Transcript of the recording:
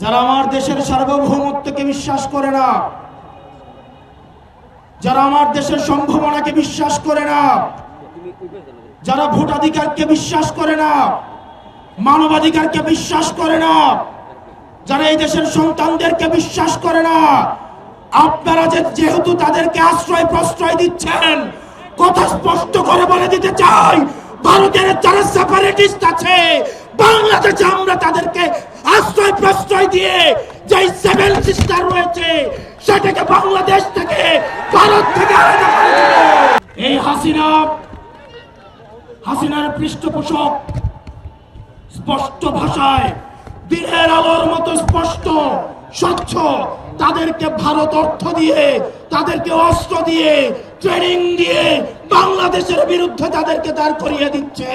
যারা আমার দেশের সার্বভৌমত্বকে বিশ্বাস করে না, যারা আমার দেশের সম্ভাবনাকে বিশ্বাস করে না, যারা ভোটাধিকারকে বিশ্বাস করে না, মানবাধিকারকে বিশ্বাস করে না, যারা এই দেশের সন্তানদেরকে বিশ্বাস করে না, আপনারা যেহেতু তাদেরকে আশ্রয় প্রশ্রয় দিচ্ছেন, কথা স্পষ্ট করে বলে দিতে চাই, ভারতের যারা সেপারেটিস্ট আছে বাংলাদেশে আমরা তাদেরকে আশ্রয় প্রশ্রয় দিয়ে যে সেভেন সিস্টার রয়েছে সেটাকে বাংলাদেশ থেকে, ভারত থেকে আলাদা করে দেব। এই হাসিনার পৃষ্ঠপোষক স্পষ্ট ভাষায় দিনের আলোর মতো স্পষ্ট স্বচ্ছ, তাদেরকে ভারত অর্থ দিয়ে, তাদেরকে অস্ত্র দিয়ে, ট্রেনিং দিয়ে বাংলাদেশের বিরুদ্ধে তাদেরকে দাঁড় করিয়ে দিচ্ছে।